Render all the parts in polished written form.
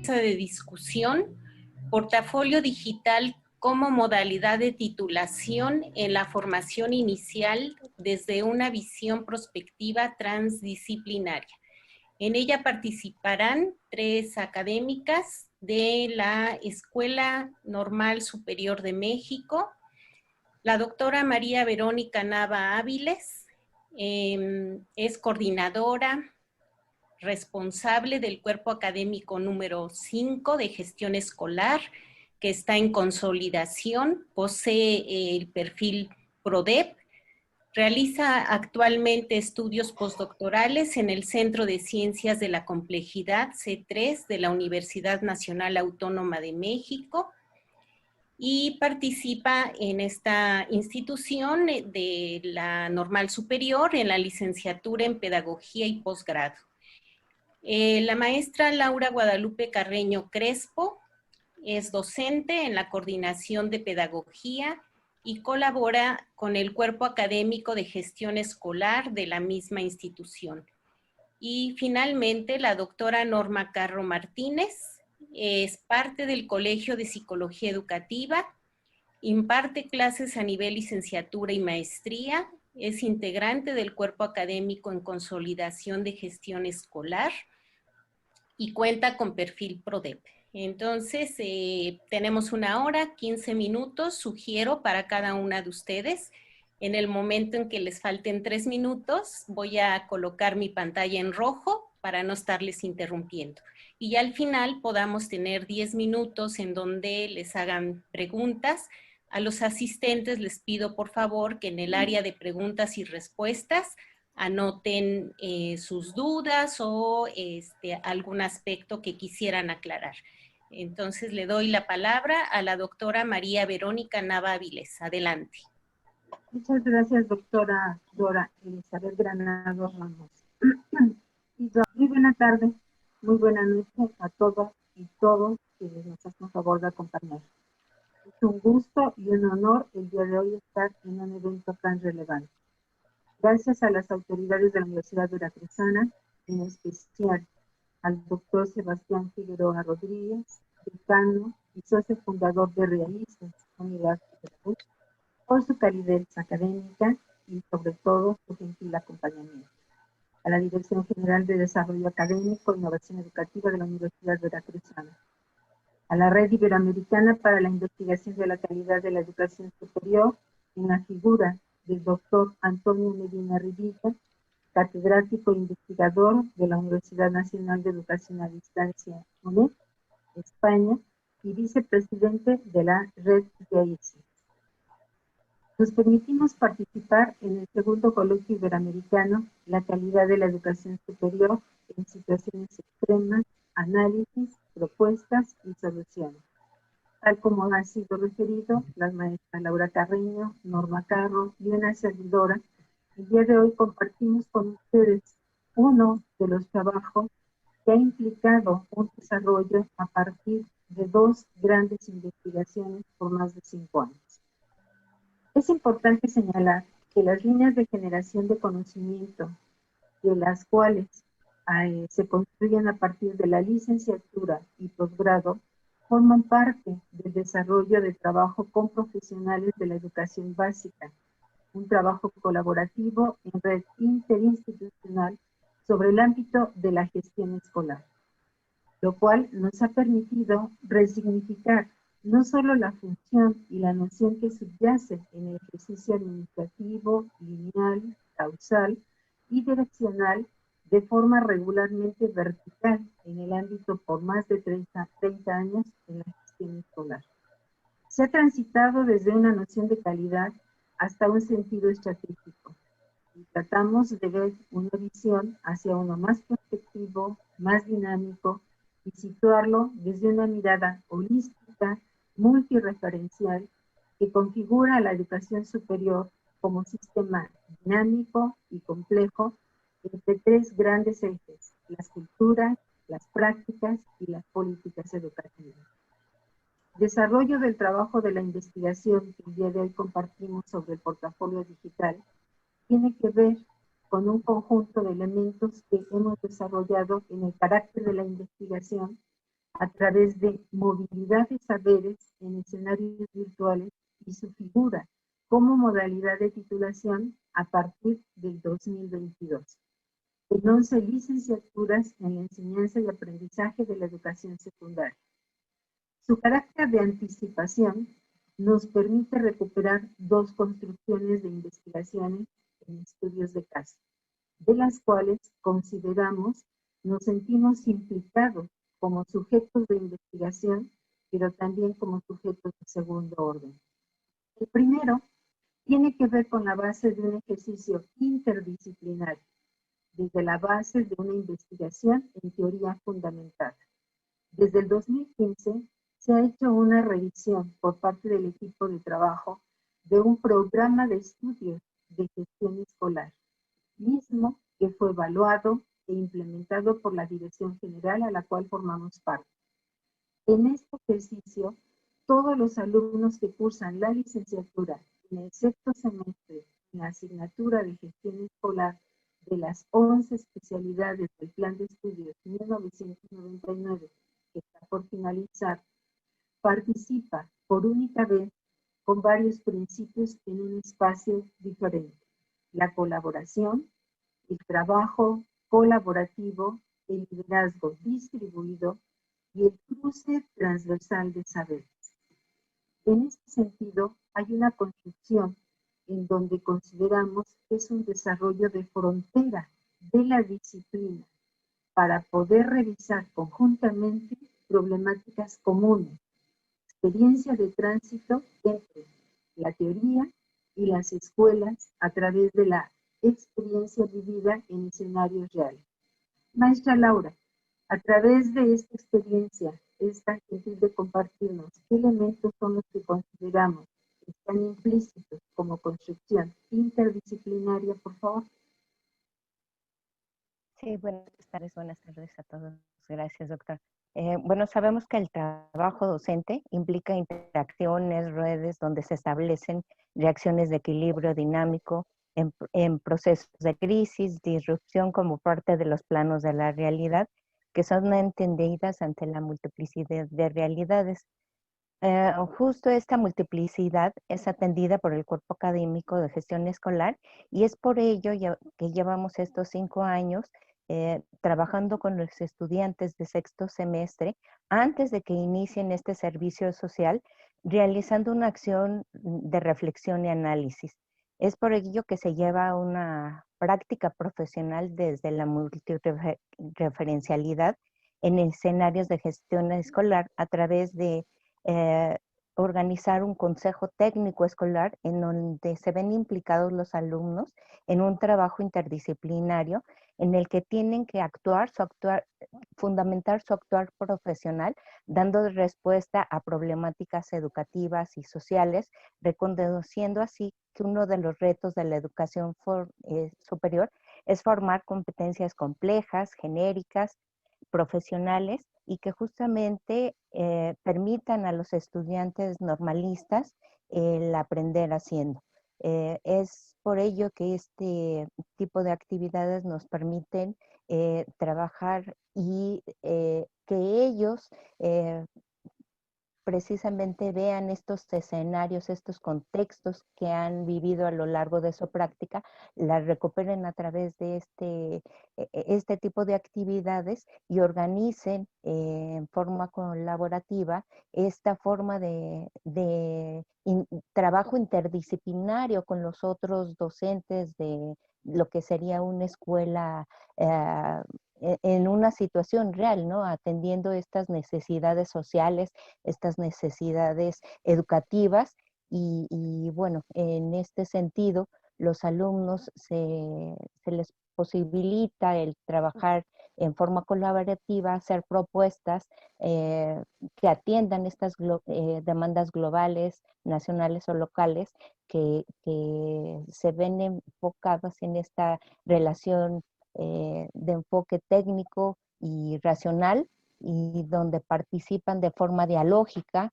mesa de discusión, portafolio digital como modalidad de titulación en la formación inicial desde una visión prospectiva transdisciplinaria. En ella participarán 3 académicas de la Escuela Normal Superior de México, la doctora María Verónica Nava Áviles, es coordinadora responsable del cuerpo académico número 5 de gestión escolar, que está en consolidación, posee el perfil PRODEP, realiza actualmente estudios postdoctorales en el Centro de Ciencias de la Complejidad C3 de la Universidad Nacional Autónoma de México y participa en esta institución de la Normal Superior en la licenciatura en Pedagogía y Posgrado. La maestra Laura Guadalupe Carreño Crespo es docente en la Coordinación de Pedagogía y colabora con el Cuerpo Académico de Gestión Escolar de la misma institución. Y finalmente, la doctora Norma Carro Martínez es parte del Colegio de Psicología Educativa, imparte clases a nivel licenciatura y maestría, es integrante del Cuerpo Académico en Consolidación de Gestión Escolar y cuenta con perfil PRODEP. Entonces, tenemos 1 hora, 15 minutos, sugiero para cada una de ustedes. En el momento en que les falten 3 minutos, voy a colocar mi pantalla en rojo para no estarles interrumpiendo. Y ya al final podamos tener 10 minutos en donde les hagan preguntas. A los asistentes les pido por favor que en el área de preguntas y respuestas anoten sus dudas o algún aspecto que quisieran aclarar. Entonces le doy la palabra a la doctora María Verónica Nava Áviles. Adelante. Muchas gracias, doctora Dora Elizabeth Granados Ramos. Muy buena tarde, muy buena noche a todas y todos quienes nos hacen favor de acompañar. Es un gusto y un honor el día de hoy estar en un evento tan relevante. Gracias a las autoridades de la Universidad Veracruzana, en especial al doctor Sebastián Figueroa Rodríguez, decano y socio fundador de Realistas, Unidad de Veracruz, por su calidez académica y sobre todo su gentil acompañamiento. A la Dirección General de Desarrollo Académico e Innovación Educativa de la Universidad Veracruzana. A la Red Iberoamericana para la Investigación de la Calidad de la Educación Superior, en la figura del doctor Antonio Medina Rivilla, catedrático e investigador de la Universidad Nacional de Educación a Distancia, UNED, España, y vicepresidente de la Red de AICE. Nos permitimos participar en el segundo coloquio iberoamericano, La calidad de la educación superior en situaciones extremas, análisis, propuestas y soluciones. Tal como ha sido referido, las maestras Laura Carreño, Norma Carro y una servidora, el día de hoy compartimos con ustedes uno de los trabajos que ha implicado un desarrollo a partir de 2 grandes investigaciones por más de 5 años. Es importante señalar que las líneas de generación de conocimiento, de las cuales se construyen a partir de la licenciatura y posgrado, forman parte del desarrollo de trabajo con profesionales de la educación básica, un trabajo colaborativo en red interinstitucional sobre el ámbito de la gestión escolar, lo cual nos ha permitido resignificar no solo la función y la noción que subyace en el ejercicio administrativo, lineal, causal y direccional de forma regularmente vertical en el ámbito por más de 30 años en la gestión escolar. Se ha transitado desde una noción de calidad hasta un sentido estratégico y tratamos de ver una visión hacia uno más prospectivo, más dinámico y situarlo desde una mirada holística, multireferencial, que configura la educación superior como sistema dinámico y complejo entre 3 grandes ejes: las culturas, las prácticas y las políticas educativas. Desarrollo del trabajo de la investigación que el día de hoy compartimos sobre el portafolio digital tiene que ver con un conjunto de elementos que hemos desarrollado en el carácter de la investigación a través de movilidad de saberes en escenarios virtuales y su figura como modalidad de titulación a partir del 2022. En 11 licenciaturas en la enseñanza y aprendizaje de la educación secundaria. Su carácter de anticipación nos permite recuperar dos construcciones de investigaciones en estudios de caso, de las cuales consideramos nos sentimos implicados como sujetos de investigación, pero también como sujetos de segundo orden. El primero tiene que ver con la base de un ejercicio interdisciplinario, desde la base de una investigación en teoría fundamentada. Desde el 2015 se ha hecho una revisión por parte del equipo de trabajo de un programa de estudios de gestión escolar, mismo que fue evaluado e implementado por la Dirección General a la cual formamos parte. En este ejercicio, todos los alumnos que cursan la licenciatura en el sexto semestre en la asignatura de gestión escolar de las 11 especialidades del Plan de Estudios 1999, que está por finalizar, participa por única vez con varios principios en un espacio diferente: la colaboración, el trabajo colaborativo, el liderazgo distribuido y el cruce transversal de saberes. En este sentido, hay una construcción en donde consideramos que es un desarrollo de frontera de la disciplina para poder revisar conjuntamente problemáticas comunes, experiencia de tránsito entre la teoría y las escuelas a través de la experiencia vivida en escenarios reales. Maestra Laura, a través de esta experiencia, es tan gentil de compartirnos qué elementos son los que consideramos que están implícitos como construcción interdisciplinaria, por favor. Sí, buenas tardes a todos. Gracias, doctor. Bueno, sabemos que el trabajo docente implica interacciones, redes donde se establecen reacciones de equilibrio dinámico en procesos de crisis, disrupción como parte de los planos de la realidad, que son entendidas ante la multiplicidad de realidades. Justo esta multiplicidad es atendida por el cuerpo académico de gestión escolar y es por ello que llevamos estos 5 años trabajando con los estudiantes de sexto semestre antes de que inicien este servicio social, realizando una acción de reflexión y análisis. Es por ello que se lleva una práctica profesional desde la multireferencialidad en escenarios de gestión escolar a través de eh, organizar un consejo técnico escolar en donde se ven implicados los alumnos en un trabajo interdisciplinario en el que tienen que fundamentar su actuar profesional, dando respuesta a problemáticas educativas y sociales, reconociendo así que uno de los retos de la educación superior es formar competencias complejas, genéricas, profesionales y que justamente permitan a los estudiantes normalistas el aprender haciendo. Es por ello que este tipo de actividades nos permiten trabajar y que ellos precisamente vean estos escenarios, estos contextos que han vivido a lo largo de su práctica, las recuperen a través de este tipo de actividades y organicen en forma colaborativa esta forma de trabajo interdisciplinario con los otros docentes de lo que sería una escuela en una situación real, ¿no? Atendiendo estas necesidades sociales, estas necesidades educativas y bueno, en este sentido, los alumnos se les posibilita el trabajar en forma colaborativa, hacer propuestas que atiendan estas demandas globales, nacionales o locales que se ven enfocadas en esta relación de enfoque técnico y racional y donde participan de forma dialógica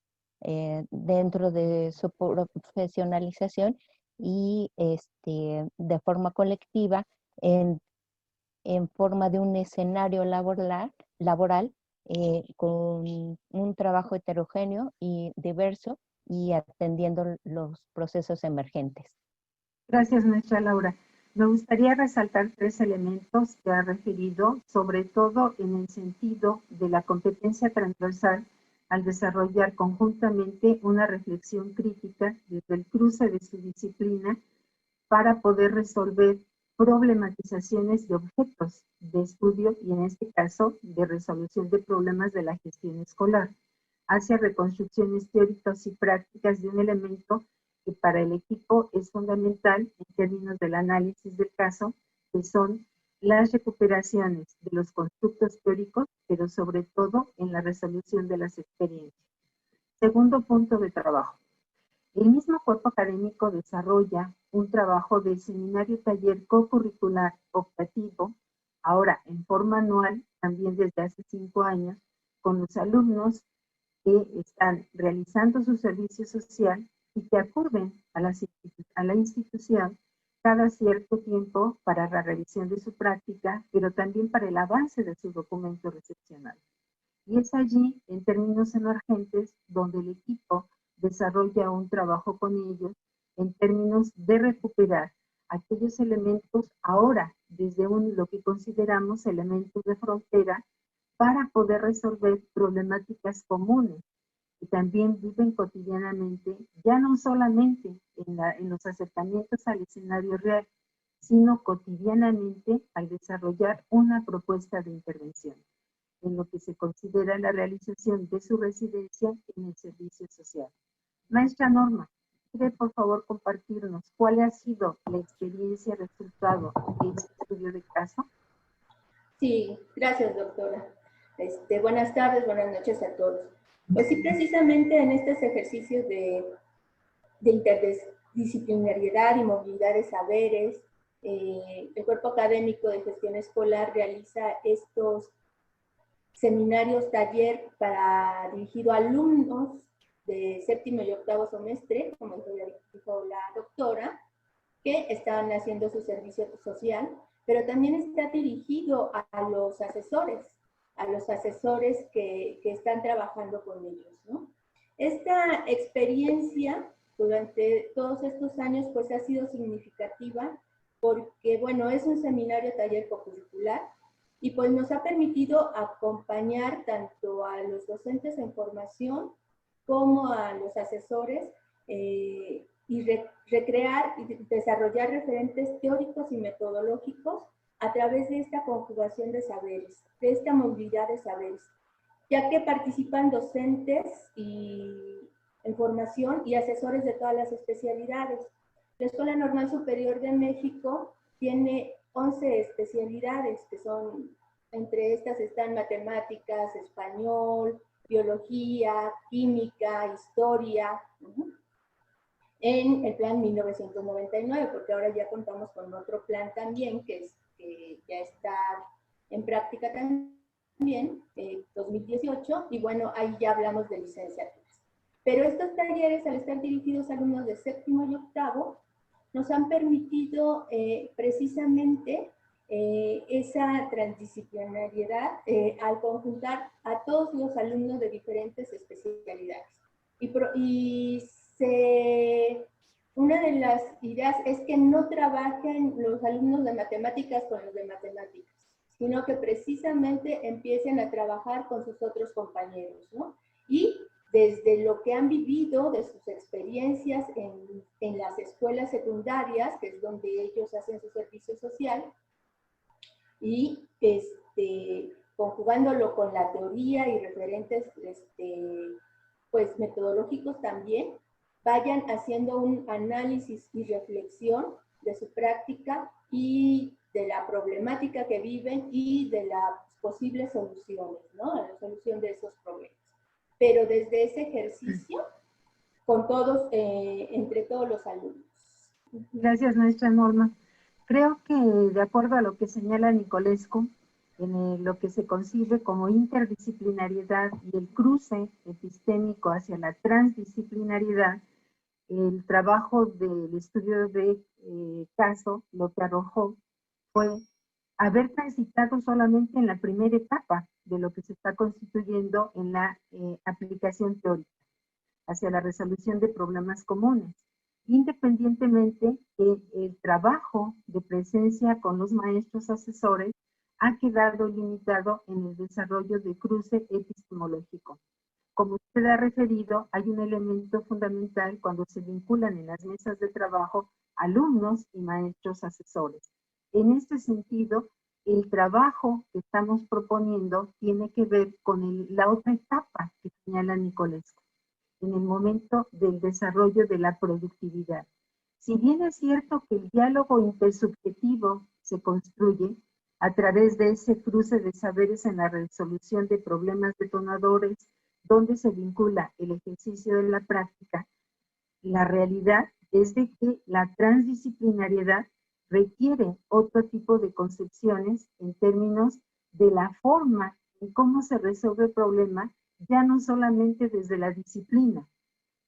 dentro de su profesionalización y de forma colectiva en forma de un escenario laboral con un trabajo heterogéneo y diverso y atendiendo los procesos emergentes. Gracias, maestra Laura. Me gustaría resaltar 3 elementos que ha referido, sobre todo en el sentido de la competencia transversal al desarrollar conjuntamente una reflexión crítica desde el cruce de su disciplina para poder resolver problematizaciones de objetos de estudio y en este caso de resolución de problemas de la gestión escolar, hacia reconstrucciones teóricas y prácticas de un elemento que para el equipo es fundamental en términos del análisis del caso, que son las recuperaciones de los constructos teóricos, pero sobre todo en la resolución de las experiencias. Segundo punto de trabajo. El mismo cuerpo académico desarrolla un trabajo de seminario taller co-curricular optativo, ahora en forma anual, también desde hace 5 años, con los alumnos que están realizando su servicio social y que acuden a la institución cada cierto tiempo para la revisión de su práctica, pero también para el avance de su documento recepcional. Y es allí, en términos emergentes, donde el equipo desarrolla un trabajo con ellos en términos de recuperar aquellos elementos ahora desde lo que consideramos elementos de frontera para poder resolver problemáticas comunes que también viven cotidianamente, ya no solamente en los acercamientos al escenario real, sino cotidianamente al desarrollar una propuesta de intervención en lo que se considera la realización de su residencia en el servicio social. Maestra Norma, ¿quiere por favor compartirnos cuál ha sido la experiencia resultado de este estudio de caso? Sí, gracias, doctora. Buenas tardes, buenas noches a todos. Pues sí, precisamente en estos ejercicios de interdisciplinariedad y movilidad de saberes, el Cuerpo Académico de Gestión Escolar realiza estos seminarios taller dirigido a alumnos de 7º y 8º semestre, como dijo la doctora, que están haciendo su servicio social, pero también está dirigido a los asesores que están trabajando con ellos, ¿no? Esta experiencia durante todos estos años pues ha sido significativa porque, bueno, es un seminario taller co-curricular y pues nos ha permitido acompañar tanto a los docentes en formación como a los asesores y recrear y desarrollar referentes teóricos y metodológicos a través de esta conjugación de saberes, de esta movilidad de saberes, ya que participan docentes en formación y asesores de todas las especialidades. La Escuela Normal Superior de México tiene 11 especialidades, que son, entre estas están matemáticas, español, biología, química, historia, en el plan 1999, porque ahora ya contamos con otro plan también, que ya está en práctica también, 2018, y bueno, ahí ya hablamos de licenciaturas. Pero estos talleres, al estar dirigidos a alumnos de 7º y 8º, nos han permitido precisamente esa transdisciplinariedad al conjuntar a todos los alumnos de diferentes especialidades. Una de las ideas es que no trabajen los alumnos de matemáticas con los de matemáticas, sino que precisamente empiecen a trabajar con sus otros compañeros, ¿no? Y desde lo que han vivido, de sus experiencias en las escuelas secundarias, que es donde ellos hacen su servicio social, y conjugándolo con la teoría y referentes pues metodológicos también, vayan haciendo un análisis y reflexión de su práctica y de la problemática que viven y de las posibles soluciones, ¿no? La solución de esos problemas. Pero desde ese ejercicio, con todos, entre todos los alumnos. Gracias, maestra Norma. Creo que de acuerdo a lo que señala Nicolescu, en lo que se concibe como interdisciplinariedad y el cruce epistémico hacia la transdisciplinariedad, el trabajo del estudio de caso lo que arrojó fue haber transitado solamente en la primera etapa de lo que se está constituyendo en la aplicación teórica hacia la resolución de problemas comunes, independientemente que el trabajo de presencia con los maestros asesores ha quedado limitado en el desarrollo de cruce epistemológico. Como usted ha referido, hay un elemento fundamental cuando se vinculan en las mesas de trabajo alumnos y maestros asesores. En este sentido, el trabajo que estamos proponiendo tiene que ver con la otra etapa que señala Nicolescu, en el momento del desarrollo de la productividad. Si bien es cierto que el diálogo intersubjetivo se construye a través de ese cruce de saberes en la resolución de problemas detonadores, donde se vincula el ejercicio de la práctica, la realidad es de que la transdisciplinariedad requiere otro tipo de concepciones en términos de la forma en cómo se resuelve el problema, ya no solamente desde la disciplina,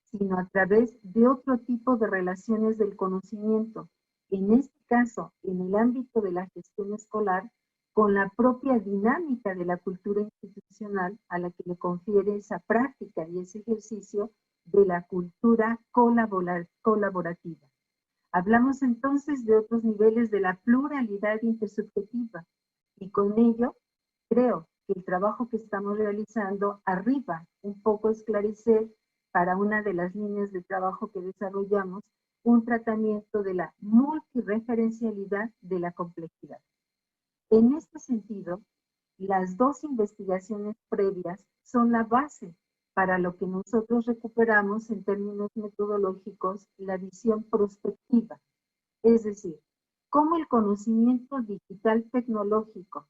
sino a través de otro tipo de relaciones del conocimiento. En este caso, en el ámbito de la gestión escolar, con la propia dinámica de la cultura institucional a la que le confiere esa práctica y ese ejercicio de la cultura colaborativa. Hablamos entonces de otros niveles de la pluralidad intersubjetiva y con ello creo que el trabajo que estamos realizando arriba un poco esclarecer para una de las líneas de trabajo que desarrollamos un tratamiento de la multireferencialidad de la complejidad. En este sentido, las dos investigaciones previas son la base para lo que nosotros recuperamos en términos metodológicos la visión prospectiva, es decir, cómo el conocimiento digital tecnológico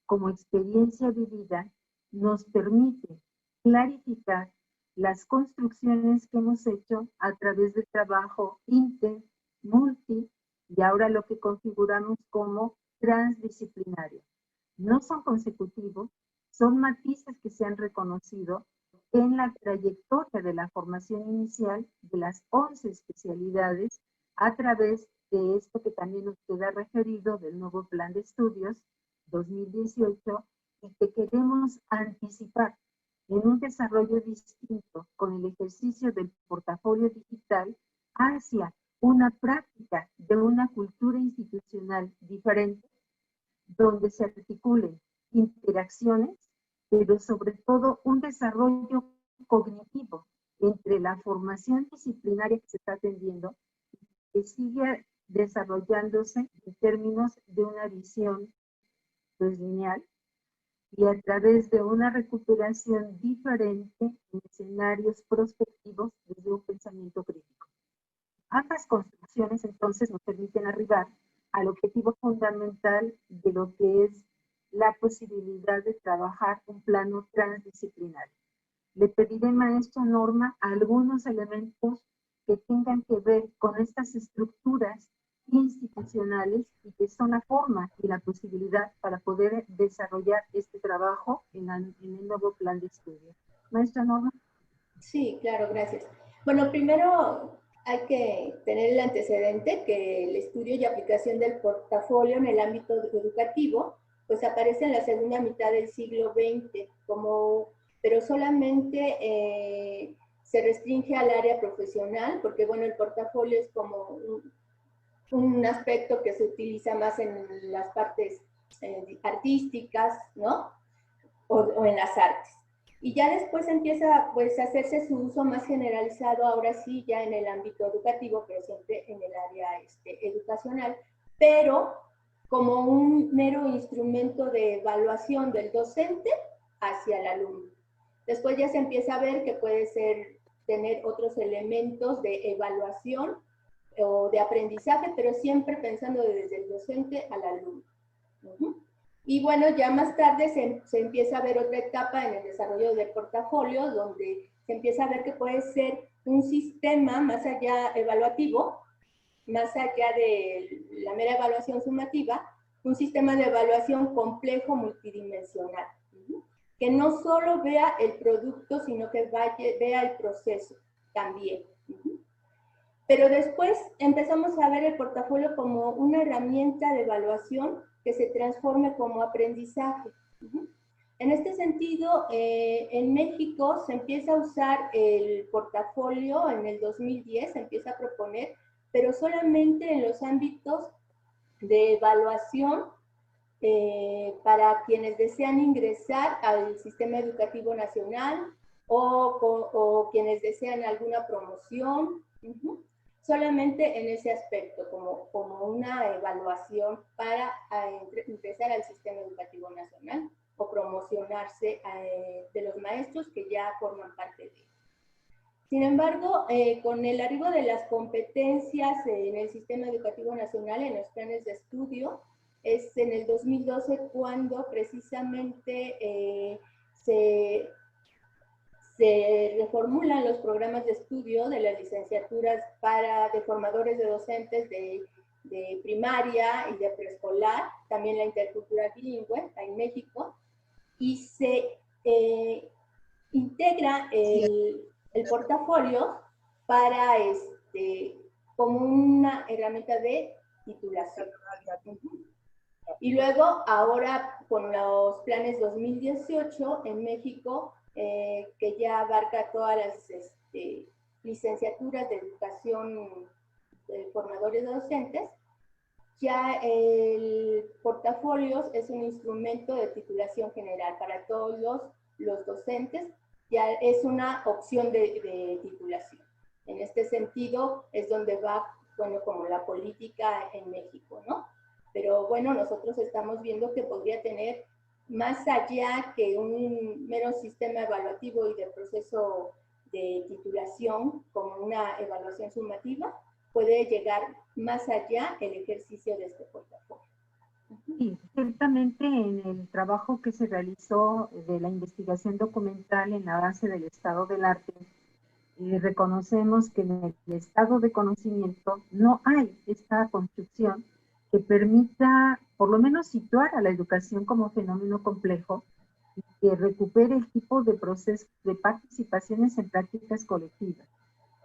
como experiencia vivida nos permite clarificar las construcciones que hemos hecho a través del trabajo inter, multi y ahora lo que configuramos como transdisciplinario. No son consecutivos, son matices que se han reconocido en la trayectoria de la formación inicial de las 11 especialidades a través de esto que también usted ha referido del nuevo plan de estudios 2018 y que queremos anticipar en un desarrollo distinto con el ejercicio del portafolio digital hacia una práctica de una cultura institucional diferente donde se articulen interacciones, pero sobre todo un desarrollo cognitivo entre la formación disciplinaria que se está atendiendo y que sigue desarrollándose en términos de una visión lineal y a través de una recuperación diferente en escenarios prospectivos desde un pensamiento crítico. Ambas construcciones entonces nos permiten arribar al objetivo fundamental de lo que es la posibilidad de trabajar un plano transdisciplinario. Le pediré, maestra Norma, algunos elementos que tengan que ver con estas estructuras institucionales y que son la forma y la posibilidad para poder desarrollar este trabajo en el nuevo plan de estudio. Maestra Norma. Sí, claro, gracias. Bueno, primero hay que tener el antecedente que el estudio y aplicación del portafolio en el ámbito educativo pues aparece en la segunda mitad del siglo XX, pero solamente se restringe al área profesional, porque bueno, el portafolio es como un aspecto que se utiliza más en las partes artísticas, ¿no? O en las artes. Y ya después empieza pues a hacerse su uso más generalizado, ahora sí, ya en el ámbito educativo, pero siempre en el área educacional, pero como un mero instrumento de evaluación del docente hacia el alumno. Después ya se empieza a ver que puede tener otros elementos de evaluación o de aprendizaje, pero siempre pensando desde el docente al alumno. Y bueno, ya más tarde se empieza a ver otra etapa en el desarrollo del portafolio, donde se empieza a ver que puede ser un sistema más allá evaluativo, más allá de la mera evaluación sumativa, un sistema de evaluación complejo multidimensional, que no solo vea el producto, sino que vea el proceso también. Pero después empezamos a ver el portafolio como una herramienta de evaluación que se transforme como aprendizaje. En este sentido, en México se empieza a usar el portafolio en el 2010, se empieza a proponer, pero solamente en los ámbitos de evaluación para quienes desean ingresar al sistema educativo nacional o quienes desean alguna promoción. Solamente en ese aspecto, como una evaluación para ingresar al sistema educativo nacional o promocionarse de los maestros que ya forman parte de él. Sin embargo, con el arribo de las competencias en el sistema educativo nacional, en los planes de estudio, es en el 2012 cuando precisamente se reformulan los programas de estudio de las licenciaturas de formadores de docentes de primaria y de preescolar, también la intercultural bilingüe en México, y se integra el portafolio para como una herramienta de titulación. Y luego, ahora con los planes 2018 en México, que ya abarca todas las licenciaturas de educación de formadores de docentes, ya el portafolio es un instrumento de titulación general para todos los docentes, ya es una opción de titulación. En este sentido es donde va, bueno, como la política en México, ¿no? Pero bueno, nosotros estamos viendo que podría tener más allá que un mero sistema evaluativo y de proceso de titulación como una evaluación sumativa, puede llegar más allá el ejercicio de este portafolio. Sí, ciertamente en el trabajo que se realizó de la investigación documental en la base del estado del arte, reconocemos que en el estado de conocimiento no hay esta construcción que permita por lo menos situar a la educación como fenómeno complejo y que recupere el tipo de proceso de participaciones en prácticas colectivas.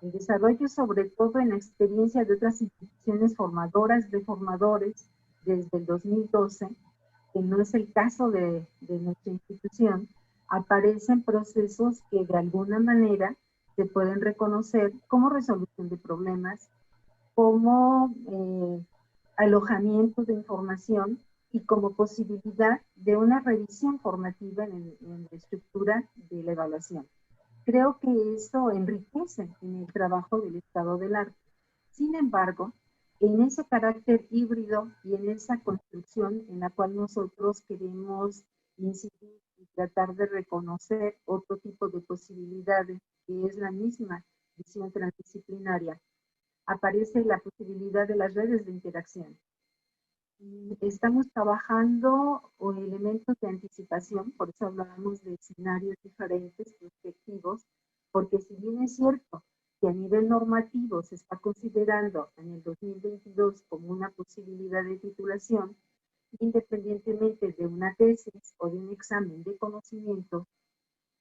El desarrollo, sobre todo en la experiencia de otras instituciones formadoras de formadores desde el 2012, que no es el caso de nuestra institución, aparecen procesos que de alguna manera se pueden reconocer como resolución de problemas, como alojamiento de información y como posibilidad de una revisión formativa en la estructura de la evaluación. Creo que eso enriquece en el trabajo del estado del arte. Sin embargo, en ese carácter híbrido y en esa construcción en la cual nosotros queremos incidir y tratar de reconocer otro tipo de posibilidades, que es la misma visión transdisciplinaria, aparece la posibilidad de las redes de interacción. Estamos trabajando con elementos de anticipación, por eso hablábamos de escenarios diferentes, prospectivos, porque si bien es cierto que a nivel normativo se está considerando en el 2022 como una posibilidad de titulación, independientemente de una tesis o de un examen de conocimiento,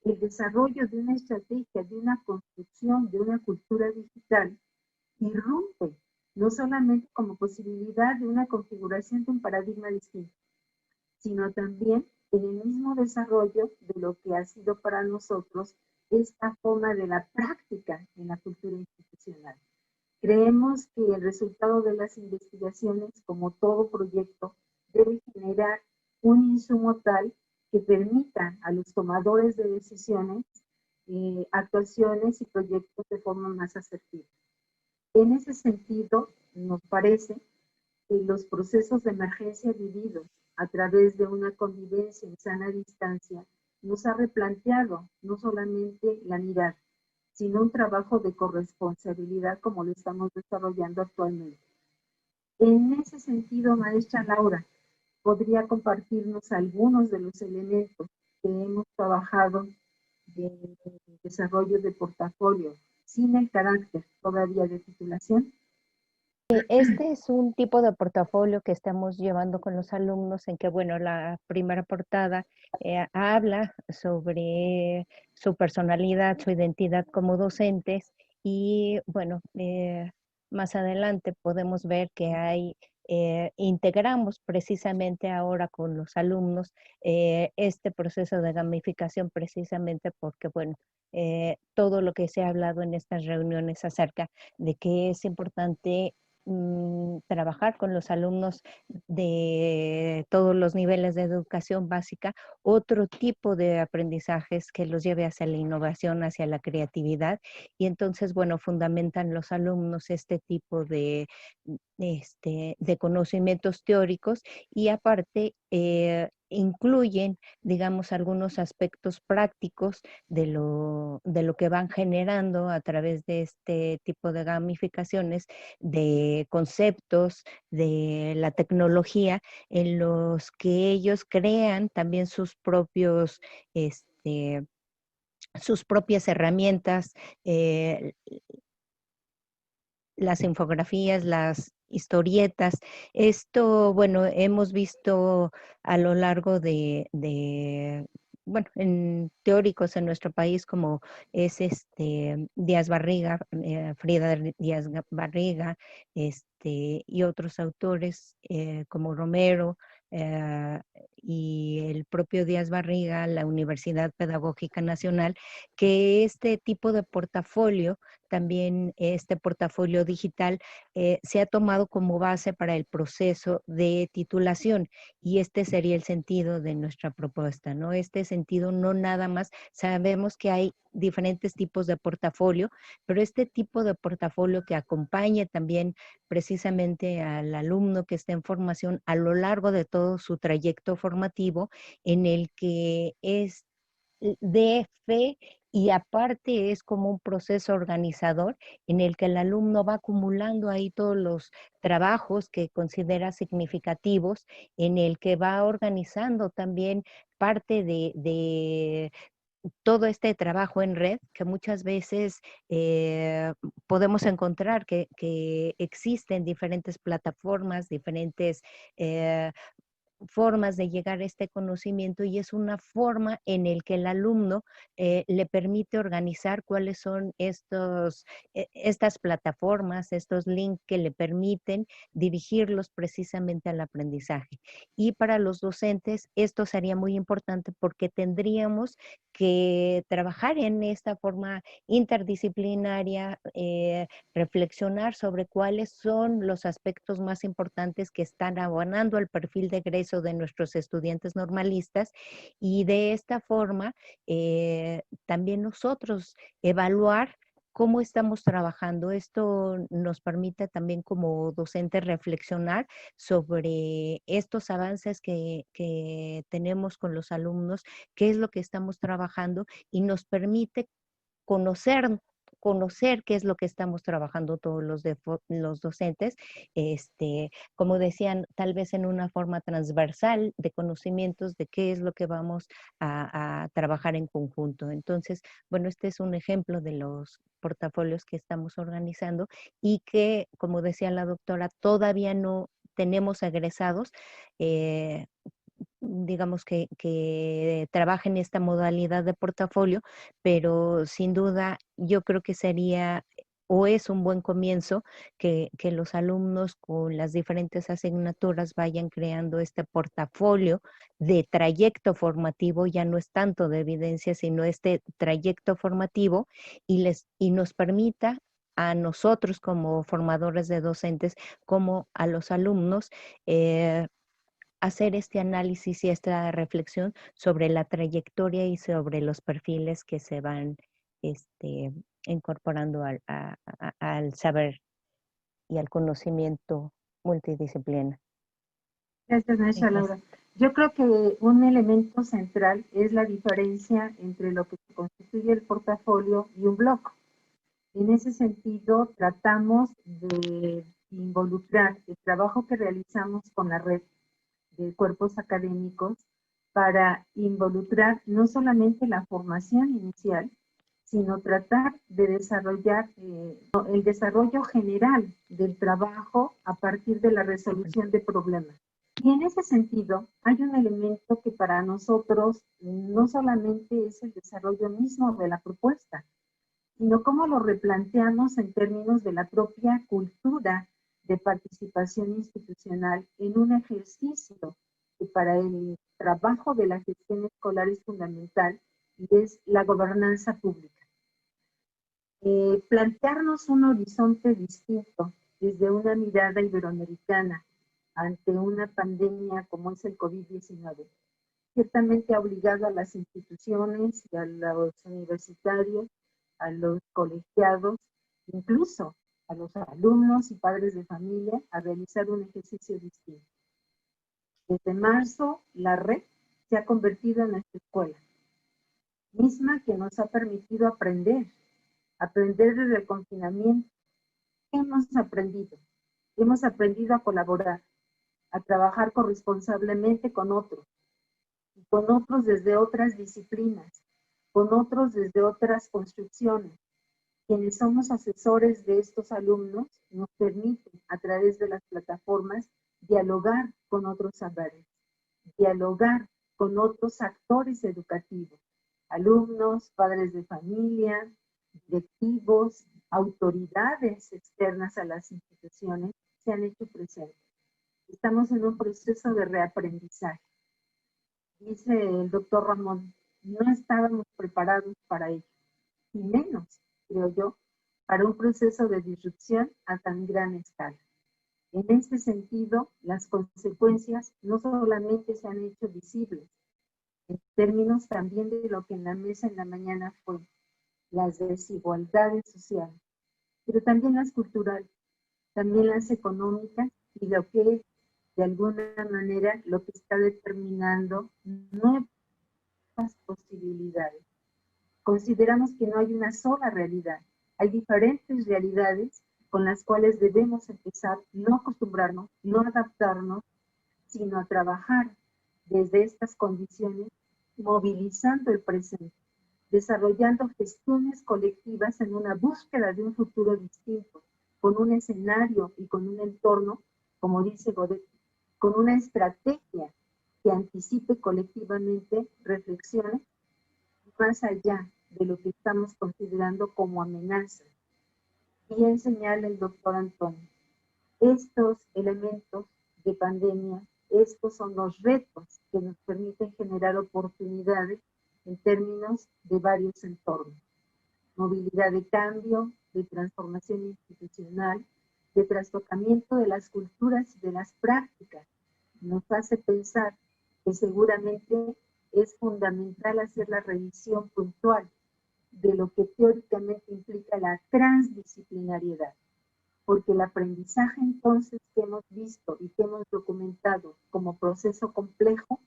el desarrollo de una estrategia, de una construcción, de una cultura digital, irrumpe no solamente como posibilidad de una configuración de un paradigma distinto, sino también en el mismo desarrollo de lo que ha sido para nosotros esta forma de la práctica en la cultura institucional. Creemos que el resultado de las investigaciones, como todo proyecto, debe generar un insumo tal que permita a los tomadores de decisiones actuaciones y proyectos de forma más asertiva. En ese sentido, nos parece que los procesos de emergencia vividos a través de una convivencia en sana distancia nos ha replanteado no solamente la mirada, sino un trabajo de corresponsabilidad como lo estamos desarrollando actualmente. En ese sentido, maestra Laura, ¿podría compartirnos algunos de los elementos que hemos trabajado de desarrollo de portafolio sin el carácter todavía de titulación? Este es un tipo de portafolio que estamos llevando con los alumnos en que, bueno, la primera portada habla sobre su personalidad, su identidad como docentes y, bueno, más adelante podemos ver que hay integramos precisamente ahora con los alumnos este proceso de gamificación precisamente porque, bueno, todo lo que se ha hablado en estas reuniones acerca de que es importante trabajar con los alumnos de todos los niveles de educación básica, otro tipo de aprendizajes que los lleve hacia la innovación, hacia la creatividad, y entonces, bueno, fundamentan los alumnos este tipo de conocimientos teóricos y aparte incluyen, digamos, algunos aspectos prácticos de lo que van generando a través de este tipo de gamificaciones, de conceptos, de la tecnología, en los que ellos crean también sus propias herramientas, las infografías, las historietas. Esto, bueno, hemos visto a lo largo bueno, en teóricos en nuestro país como es Díaz Barriga, Frida Díaz Barriga, y otros autores como Romero, eh, y el propio Díaz Barriga, la Universidad Pedagógica Nacional, que este tipo de portafolio, también este portafolio digital, se ha tomado como base para el proceso de titulación, y este sería el sentido de nuestra propuesta, ¿no? Este sentido no nada más, sabemos que hay diferentes tipos de portafolio, pero este tipo de portafolio que acompañe también precisamente al alumno que está en formación a lo largo de todo su trayecto formativo, en el que es de fe y aparte es como un proceso organizador en el que el alumno va acumulando ahí todos los trabajos que considera significativos, en el que va organizando también parte de todo este trabajo en red que muchas veces podemos encontrar que existen diferentes plataformas, diferentes formas de llegar a este conocimiento, y es una forma en el que el alumno le permite organizar cuáles son estas plataformas, estos links que le permiten dirigirlos precisamente al aprendizaje. Y para los docentes esto sería muy importante porque tendríamos que trabajar en esta forma interdisciplinaria, reflexionar sobre cuáles son los aspectos más importantes que están abonando al perfil de egreso de nuestros estudiantes normalistas, y de esta forma también nosotros evaluar cómo estamos trabajando. Esto nos permite también como docentes reflexionar sobre estos avances que tenemos con los alumnos, qué es lo que estamos trabajando, y nos permite conocer qué es lo que estamos trabajando todos los docentes, como decían, tal vez en una forma transversal de conocimientos de qué es lo que vamos a trabajar en conjunto. Entonces, bueno, este es un ejemplo de los portafolios que estamos organizando y que, como decía la doctora, todavía no tenemos egresados, digamos, que trabajen esta modalidad de portafolio, pero sin duda yo creo que sería o es un buen comienzo que los alumnos con las diferentes asignaturas vayan creando este portafolio de trayecto formativo, ya no es tanto de evidencia, sino este trayecto formativo, y nos permita a nosotros como formadores de docentes, como a los alumnos, hacer este análisis y esta reflexión sobre la trayectoria y sobre los perfiles que se van incorporando al saber y al conocimiento multidisciplina. Gracias, maestra Laura. Yo creo que un elemento central es la diferencia entre lo que constituye el portafolio y un blog. En ese sentido, tratamos de involucrar el trabajo que realizamos con la red de cuerpos académicos para involucrar no solamente la formación inicial, sino tratar de desarrollar el desarrollo general del trabajo a partir de la resolución de problemas. Y en ese sentido, hay un elemento que para nosotros no solamente es el desarrollo mismo de la propuesta, sino cómo lo replanteamos en términos de la propia cultura de participación institucional en un ejercicio que para el trabajo de la gestión escolar es fundamental, y es la gobernanza pública. Plantearnos un horizonte distinto desde una mirada iberoamericana ante una pandemia como es el COVID-19, ciertamente ha obligado a las instituciones y a los universitarios, a los colegiados, incluso a los alumnos y padres de familia a realizar un ejercicio distinto. Desde marzo, la red se ha convertido en nuestra escuela, misma que nos ha permitido aprender desde el confinamiento. ¿Qué hemos aprendido? Hemos aprendido a colaborar, a trabajar corresponsablemente con otros desde otras disciplinas, con otros desde otras construcciones. Quienes somos asesores de estos alumnos nos permiten, a través de las plataformas, dialogar con otros saberes, dialogar con otros actores educativos, alumnos, padres de familia, directivos, autoridades externas a las instituciones se han hecho presentes. Estamos en un proceso de reaprendizaje. Dice el doctor Ramón, no estábamos preparados para ello, y menos, creo yo, para un proceso de disrupción a tan gran escala. En este sentido, las consecuencias no solamente se han hecho visibles, en términos también de lo que en la mesa en la mañana fue, las desigualdades sociales, pero también las culturales, también las económicas y lo que es, de alguna manera, lo que está determinando nuevas posibilidades. Consideramos que no hay una sola realidad, hay diferentes realidades con las cuales debemos empezar, no acostumbrarnos, no adaptarnos, sino a trabajar desde estas condiciones, movilizando el presente, desarrollando gestiones colectivas en una búsqueda de un futuro distinto, con un escenario y con un entorno, como dice Godet, con una estrategia que anticipe colectivamente reflexiones más allá de lo que estamos considerando como amenazas. Bien señala el doctor Antonio, estos elementos de pandemia, estos son los retos que nos permiten generar oportunidades en términos de varios entornos. Movilidad de cambio, de transformación institucional, de trastocamiento de las culturas y de las prácticas. Nos hace pensar que seguramente es fundamental hacer la revisión puntual de lo que teóricamente implica la transdisciplinariedad, porque el aprendizaje entonces que hemos visto y que hemos documentado como proceso complejo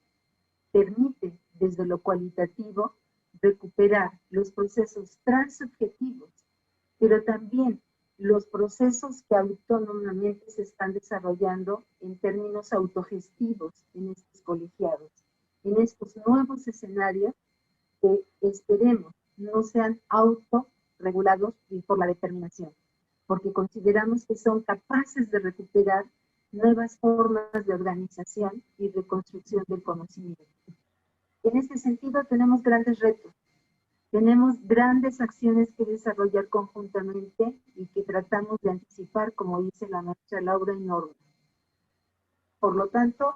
permite desde lo cualitativo recuperar los procesos transsubjetivos, pero también los procesos que autónomamente se están desarrollando en términos autogestivos en estos colegiados, en estos nuevos escenarios que esperemos no sean autorregulados por la determinación, porque consideramos que son capaces de recuperar nuevas formas de organización y de construcción del conocimiento. En este sentido tenemos grandes retos, tenemos grandes acciones que desarrollar conjuntamente y que tratamos de anticipar, como dice la maestra Laura y Norma. Por lo tanto,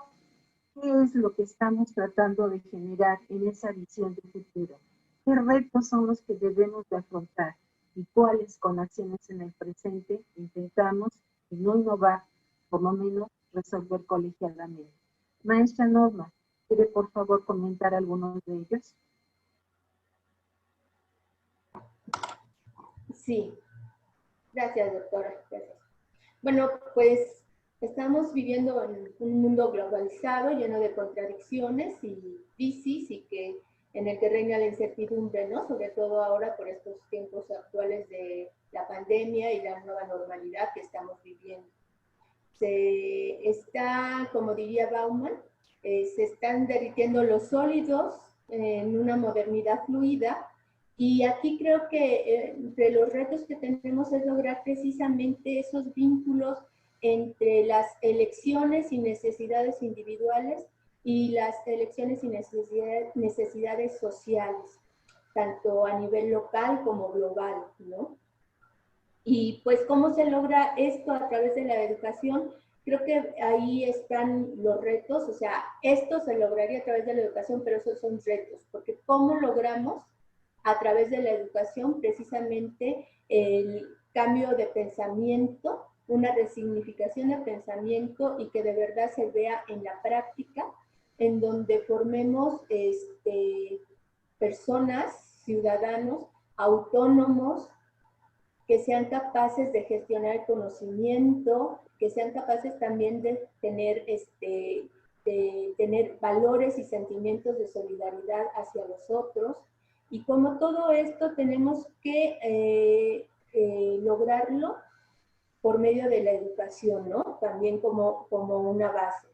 ¿qué es lo que estamos tratando de generar en esa visión de futuro? ¿Qué retos son los que debemos de afrontar? Y cuáles con acciones en el presente intentamos, y no innovar, por lo menos resolver colegiadamente. Maestra Norma, ¿quiere por favor comentar algunos de ellos? Sí, gracias doctora, gracias. Bueno, pues estamos viviendo en un mundo globalizado, lleno de contradicciones y crisis, y que en el que reina la incertidumbre, ¿no? Sobre todo ahora por estos tiempos actuales de la pandemia y la nueva normalidad que estamos viviendo. Se está, como diría Bauman, se están derritiendo los sólidos en una modernidad fluida, y aquí creo que entre los retos que tenemos es lograr precisamente esos vínculos entre las elecciones y necesidades individuales y las elecciones y necesidades sociales, tanto a nivel local como global, ¿no? Y pues, ¿cómo se logra esto a través de la educación? Creo que ahí están los retos, o sea, esto se lograría a través de la educación, pero esos son retos, porque ¿cómo logramos a través de la educación precisamente el cambio de pensamiento, una resignificación de pensamiento y que de verdad se vea en la práctica, en donde formemos personas, ciudadanos autónomos, que sean capaces de gestionar el conocimiento, que sean capaces también de tener valores y sentimientos de solidaridad hacia los otros. Y como todo esto tenemos que lograrlo por medio de la educación, ¿no? También como una base.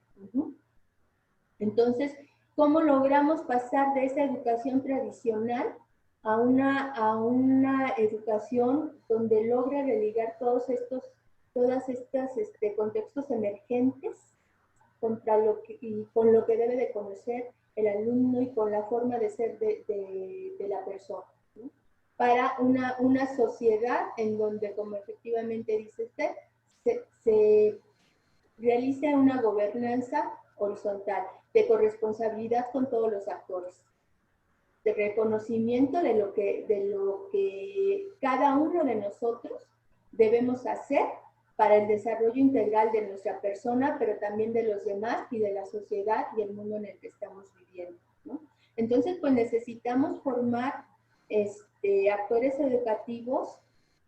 Entonces, ¿cómo logramos pasar de esa educación tradicional a una educación donde logra religar todos estos contextos emergentes con lo que debe de conocer el alumno y con la forma de ser de la persona, ¿no? Para una sociedad en donde, como efectivamente dice usted, se realice una gobernanza horizontal, de corresponsabilidad con todos los actores, de reconocimiento de lo que cada uno de nosotros debemos hacer para el desarrollo integral de nuestra persona, pero también de los demás y de la sociedad y el mundo en el que estamos viviendo, ¿no? Entonces, pues necesitamos formar actores educativos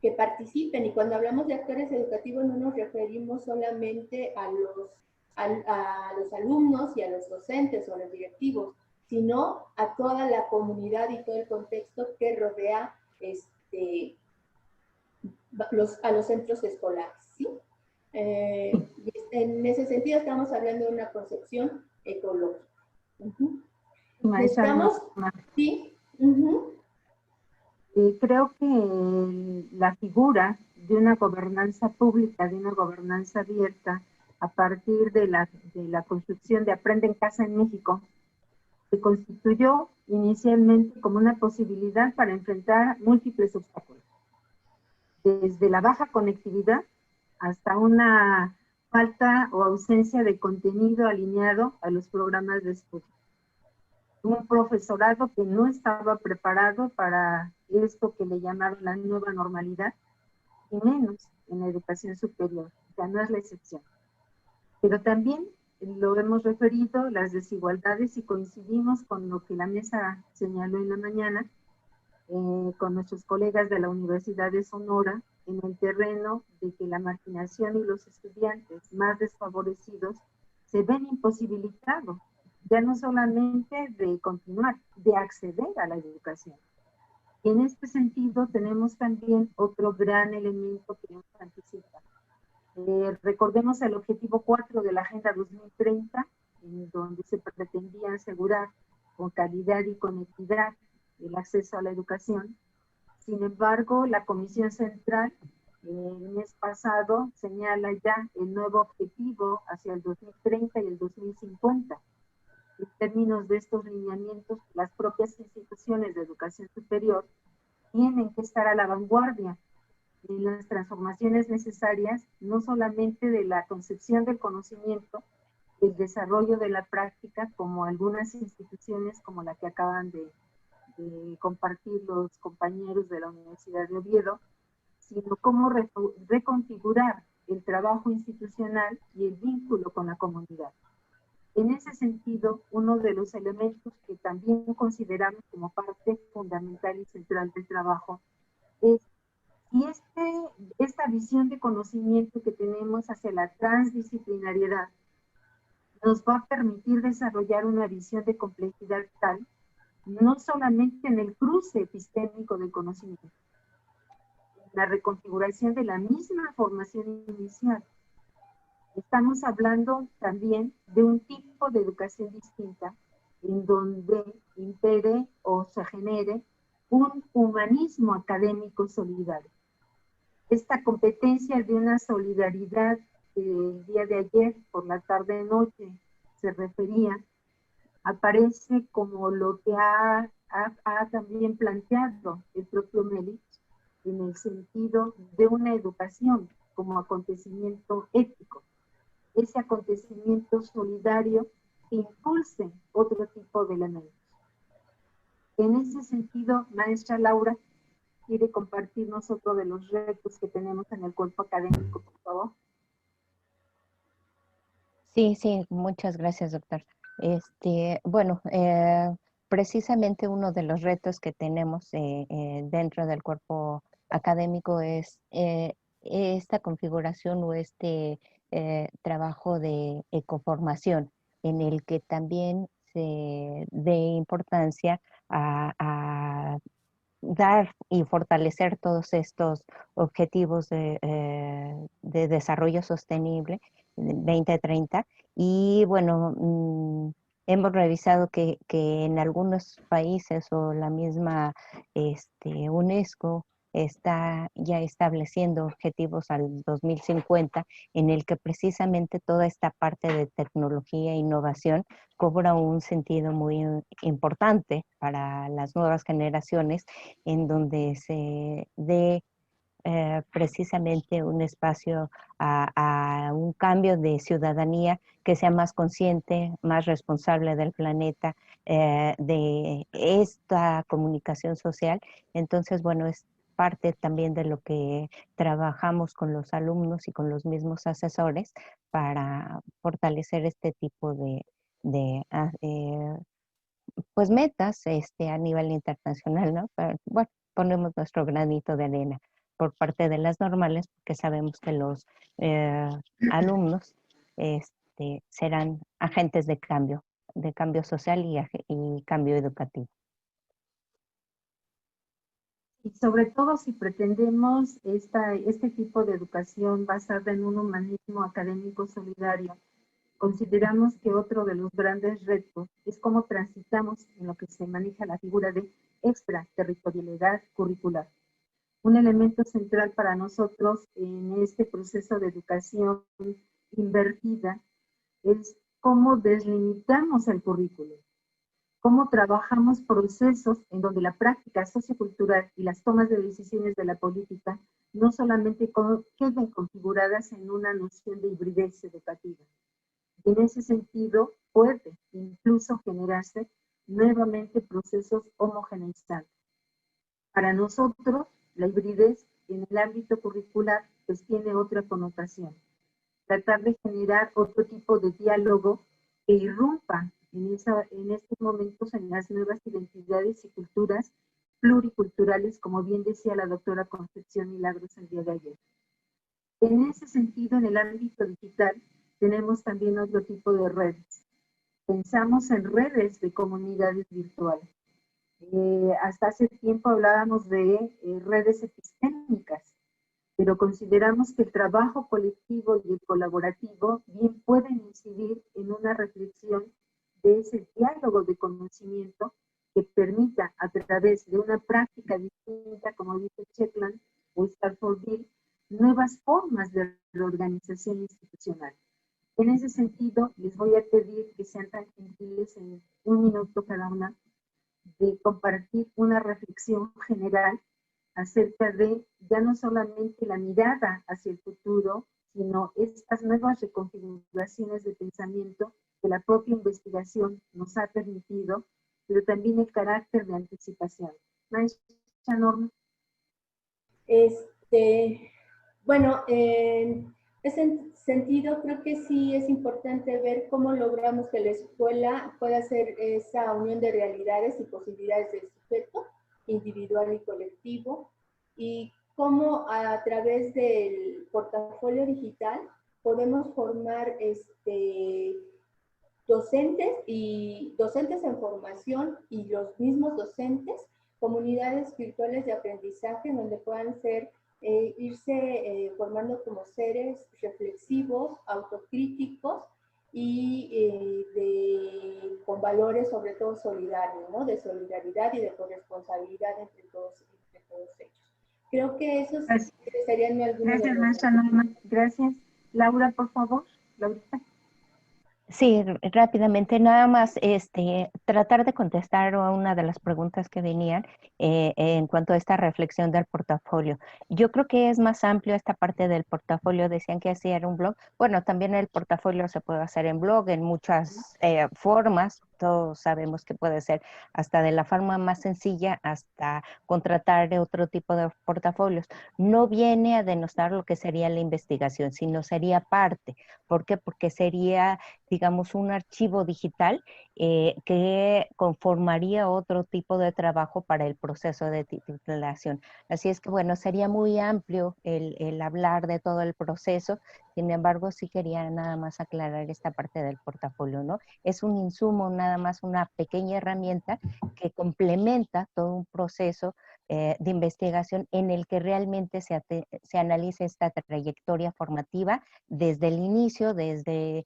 que participen, y cuando hablamos de actores educativos no nos referimos solamente a los alumnos y a los docentes o a los directivos, sino a toda la comunidad y todo el contexto que rodea a los centros escolares, ¿sí? Y en ese sentido estamos hablando de una concepción ecológica. Estamos, sí. Creo que la figura de una gobernanza pública, de una gobernanza abierta, a partir de la construcción de Aprende en Casa en México, se constituyó inicialmente como una posibilidad para enfrentar múltiples obstáculos, desde la baja conectividad hasta una falta o ausencia de contenido alineado a los programas de estudio. Un profesorado que no estaba preparado para esto que le llamaron la nueva normalidad, y menos en la educación superior, o sea, no es la excepción. Pero también lo hemos referido, las desigualdades, y coincidimos con lo que la mesa señaló en la mañana, con nuestros colegas de la Universidad de Sonora, en el terreno de que la marginación y los estudiantes más desfavorecidos se ven imposibilitados, ya no solamente de continuar, de acceder a la educación. Y en este sentido tenemos también otro gran elemento que nos anticipa. Recordemos el objetivo 4 de la Agenda 2030, en donde se pretendía asegurar con calidad y con equidad el acceso a la educación. Sin embargo, la Comisión Central el mes pasado señala ya el nuevo objetivo hacia el 2030 y el 2050. En términos de estos lineamientos, las propias instituciones de educación superior tienen que estar a la vanguardia en las transformaciones necesarias, no solamente de la concepción del conocimiento, el desarrollo de la práctica, como algunas instituciones como la que acaban de compartir los compañeros de la Universidad de Oviedo, sino cómo reconfigurar el trabajo institucional y el vínculo con la comunidad. En ese sentido, uno de los elementos que también consideramos como parte fundamental y central del trabajo es si esta visión de conocimiento que tenemos hacia la transdisciplinariedad nos va a permitir desarrollar una visión de complejidad tal, no solamente en el cruce epistémico del conocimiento, la reconfiguración de la misma formación inicial. Estamos hablando también de un tipo de educación distinta, en donde impere o se genere un humanismo académico solidario. Esta competencia de una solidaridad que el día de ayer, por la tarde-noche, se refería, aparece como lo que ha también planteado el propio Melich, en el sentido de una educación como acontecimiento ético, ese acontecimiento solidario que impulse otro tipo de elementos. En ese sentido, maestra Laura, ¿quiere compartirnos otro de los retos que tenemos en el cuerpo académico, por favor? Sí, sí, muchas gracias, doctor. Bueno, precisamente uno de los retos que tenemos dentro del cuerpo académico es esta configuración o trabajo de ecoformación, en el que también se dé importancia a dar y fortalecer todos estos objetivos de desarrollo sostenible 2030. Y bueno, hemos revisado que en algunos países o la misma UNESCO está ya estableciendo objetivos al 2050 en el que precisamente toda esta parte de tecnología e innovación cobra un sentido muy importante para las nuevas generaciones, en donde se dé precisamente un espacio a un cambio de ciudadanía que sea más consciente, más responsable del planeta, de esta comunicación social. Entonces, bueno, es parte también de lo que trabajamos con los alumnos y con los mismos asesores para fortalecer este tipo de pues metas a nivel internacional, ¿no? Pero, bueno, ponemos nuestro granito de arena por parte de las normales, porque sabemos que los eh, alumnos serán agentes de cambio social y cambio educativo. Y sobre todo si pretendemos este tipo de educación basada en un humanismo académico solidario, consideramos que otro de los grandes retos es cómo transitamos en lo que se maneja la figura de extraterritorialidad curricular. Un elemento central para nosotros en este proceso de educación invertida es cómo deslimitamos el currículo, cómo trabajamos procesos en donde la práctica sociocultural y las tomas de decisiones de la política no solamente queden configuradas en una noción de hibridez educativa. En ese sentido, puede incluso generarse nuevamente procesos homogeneizantes. Para nosotros, la hibridez en el ámbito curricular pues tiene otra connotación. Tratar de generar otro tipo de diálogo que irrumpa en estos momentos en las nuevas identidades y culturas pluriculturales, como bien decía la doctora Concepción Milagros el día de ayer. En ese sentido, en el ámbito digital, tenemos también otro tipo de redes. Pensamos en redes de comunidades virtuales. Hasta hace tiempo hablábamos de redes epistémicas, pero consideramos que el trabajo colectivo y el colaborativo bien pueden incidir en una reflexión de ese diálogo de conocimiento que permita, a través de una práctica distinta, como dice Chetland o Staffordville, nuevas formas de reorganización institucional. En ese sentido, les voy a pedir que sean tan gentiles en un minuto cada una de compartir una reflexión general acerca de ya no solamente la mirada hacia el futuro, sino estas nuevas reconfiguraciones de pensamiento que la propia investigación nos ha permitido, pero también el carácter de anticipación. Maestra Norma. Bueno, en ese sentido creo que sí es importante ver cómo logramos que la escuela pueda hacer esa unión de realidades y posibilidades del sujeto individual y colectivo, y cómo a través del portafolio digital podemos formar docentes en formación y los mismos docentes, comunidades virtuales de aprendizaje donde puedan irse formando como seres reflexivos, autocríticos y con valores sobre todo solidarios, ¿no? De solidaridad y de corresponsabilidad entre todos ellos. Creo que esos serían algunos de los... Gracias, maestra Norma. Gracias. Laura, por favor. Laurita. Sí, rápidamente, nada más tratar de contestar a una de las preguntas que venían en cuanto a esta reflexión del portafolio. Yo creo que es más amplio esta parte del portafolio. Decían que así era un blog. Bueno, también el portafolio se puede hacer en blog, en muchas formas. Todos sabemos que puede ser hasta de la forma más sencilla hasta contratar otro tipo de portafolios. No viene a denostar lo que sería la investigación, sino sería parte. ¿Por qué? Porque sería, digamos, un archivo digital que conformaría otro tipo de trabajo para el proceso de titulación. Así es que, bueno, sería muy amplio el hablar de todo el proceso. Sin embargo, sí quería nada más aclarar esta parte del portafolio, ¿no? Es un insumo, nada más una pequeña herramienta que complementa todo un proceso de investigación en el que realmente se analice esta trayectoria formativa desde el inicio, desde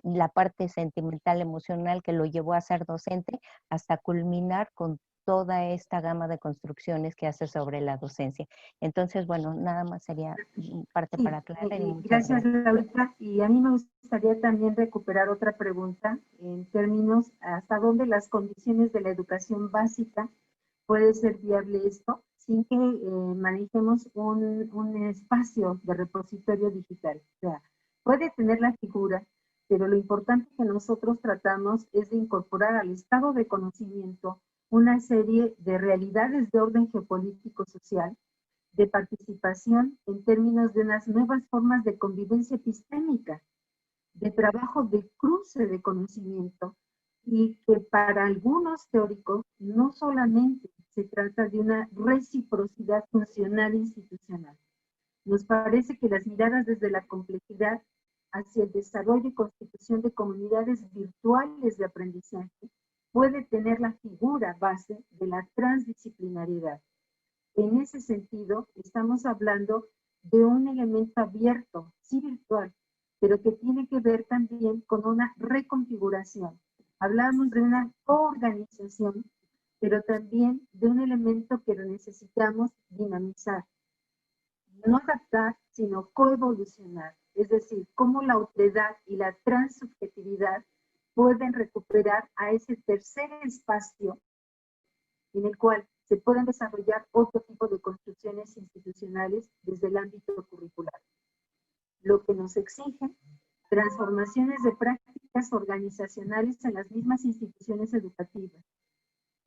la parte sentimental, emocional que lo llevó a ser docente, hasta culminar con toda esta gama de construcciones que hace sobre la docencia. Entonces, bueno, nada más sería parte Sí, para aclarar y muchas gracias, gracias. Laurita. Y a mí me gustaría también recuperar otra pregunta en términos hasta dónde las condiciones de la educación básica puede ser viable esto sin que manejemos un espacio de repositorio digital. O sea, puede tener la figura, pero lo importante que nosotros tratamos es de incorporar al estado de conocimiento una serie de realidades de orden geopolítico social, de participación en términos de unas nuevas formas de convivencia epistémica, de trabajo de cruce de conocimiento, y que para algunos teóricos no solamente se trata de una reciprocidad funcional institucional. Nos parece que las miradas desde la complejidad hacia el desarrollo y constitución de comunidades virtuales de aprendizaje puede tener la figura base de la transdisciplinariedad. En ese sentido, estamos hablando de un elemento abierto, sí virtual, pero que tiene que ver también con una reconfiguración. Hablamos de una coorganización, pero también de un elemento que necesitamos dinamizar. No adaptar, sino coevolucionar. Es decir, cómo la otredad y la transsubjetividad pueden recuperar a ese tercer espacio en el cual se pueden desarrollar otro tipo de construcciones institucionales desde el ámbito curricular. Lo que nos exige transformaciones de prácticas organizacionales en las mismas instituciones educativas,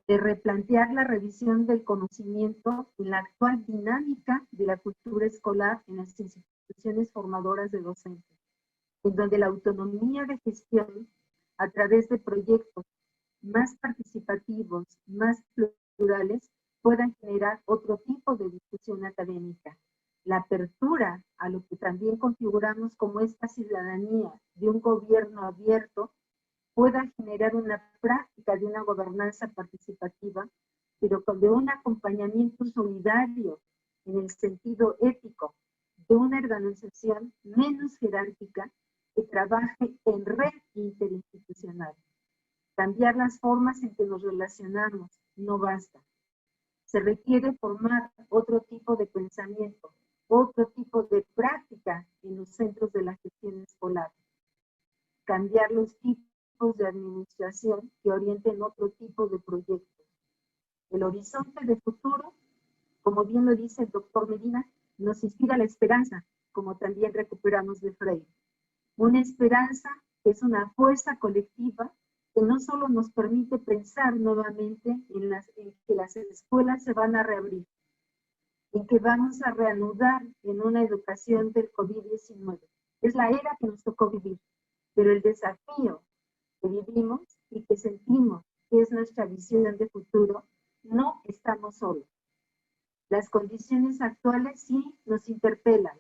de replantear la revisión del conocimiento en la actual dinámica de la cultura escolar en las instituciones formadoras de docentes, en donde la autonomía de gestión a través de proyectos más participativos, más plurales, puedan generar otro tipo de discusión académica. La apertura a lo que también configuramos como esta ciudadanía de un gobierno abierto pueda generar una práctica de una gobernanza participativa, pero con de un acompañamiento solidario en el sentido ético, de una organización menos jerárquica que trabaje en red interinstitucional. Cambiar las formas en que nos relacionamos no basta. Se requiere formar otro tipo de pensamiento, otro tipo de práctica en los centros de la gestión escolar. Cambiar los tipos de administración que orienten otro tipo de proyectos. El horizonte de futuro, como bien lo dice el doctor Medina, nos inspira la esperanza, como también recuperamos de Freire. Una esperanza que es una fuerza colectiva que no solo nos permite pensar nuevamente en que las escuelas se van a reabrir, en que vamos a reanudar en una educación del COVID-19. Es la era que nos tocó vivir, pero el desafío que vivimos y que sentimos que es nuestra visión de futuro, no estamos solos. Las condiciones actuales sí nos interpelan,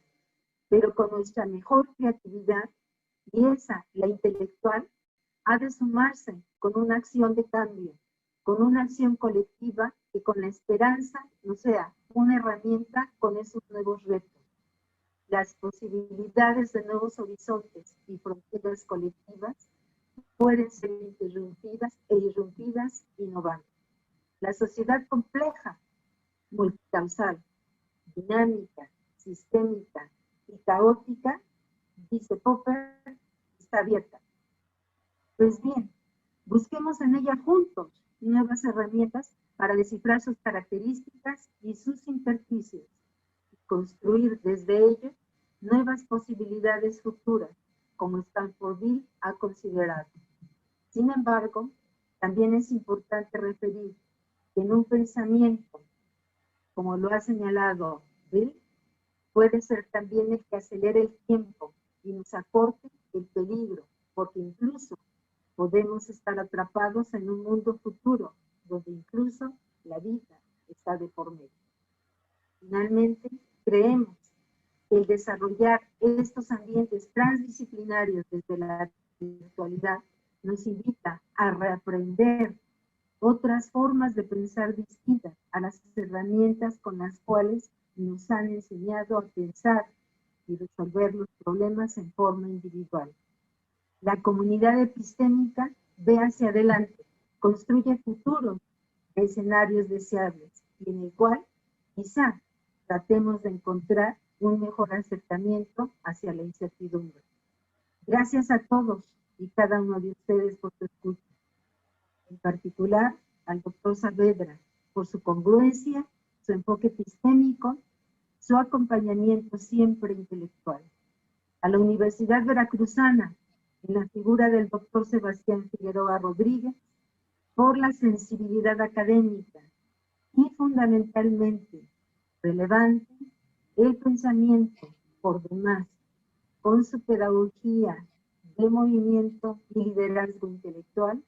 pero con nuestra mejor creatividad, y esa, la intelectual, ha de sumarse con una acción de cambio, con una acción colectiva que con la esperanza nos sea una herramienta con esos nuevos retos. Las posibilidades de nuevos horizontes y fronteras colectivas pueden ser interrumpidas e irrumpidas innovando. La sociedad compleja, multicausal, dinámica, sistémica y caótica, dice Popper, está abierta. Pues bien, busquemos en ella juntos nuevas herramientas para descifrar sus características y sus intersticios, y construir desde ello nuevas posibilidades futuras, como Stanfordville ha considerado. Sin embargo, también es importante referir que en un pensamiento, como lo ha señalado Bill, puede ser también el que acelere el tiempo y nos acorte el peligro, porque incluso podemos estar atrapados en un mundo futuro, donde incluso la vida está de por medio. Finalmente, creemos que el desarrollar estos ambientes transdisciplinarios desde la virtualidad nos invita a reaprender otras formas de pensar distintas a las herramientas con las cuales nos han enseñado a pensar y resolver los problemas en forma individual. La comunidad epistémica ve hacia adelante, construye futuros de escenarios deseables y en el cual quizá tratemos de encontrar un mejor acercamiento hacia la incertidumbre. Gracias a todos y cada uno de ustedes por su escucha. En particular al doctor Saavedra por su congruencia, su enfoque epistémico, su acompañamiento siempre intelectual. A la Universidad Veracruzana, en la figura del doctor Sebastián Figueroa Rodríguez, por la sensibilidad académica y fundamentalmente relevante el pensamiento por demás, con su pedagogía de movimiento y liderazgo intelectual,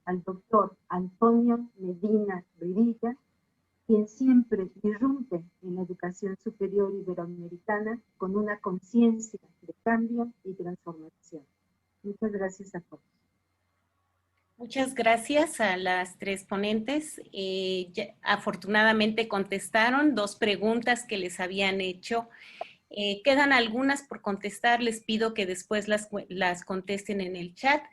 al doctor Antonio Medina Rivilla, quien siempre irrumpe en la educación superior iberoamericana con una conciencia de cambio y transformación. Muchas gracias a todos. Muchas gracias a las tres ponentes. Afortunadamente contestaron 2 preguntas que les habían hecho. Quedan algunas por contestar, les pido que después las contesten en el chat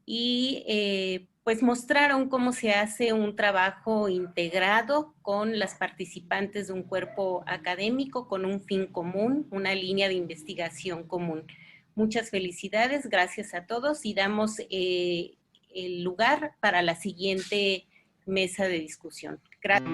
y pues mostraron cómo se hace un trabajo integrado con las participantes de un cuerpo académico con un fin común, una línea de investigación común. Muchas felicidades, gracias a todos y damos el lugar para la siguiente mesa de discusión. Gracias.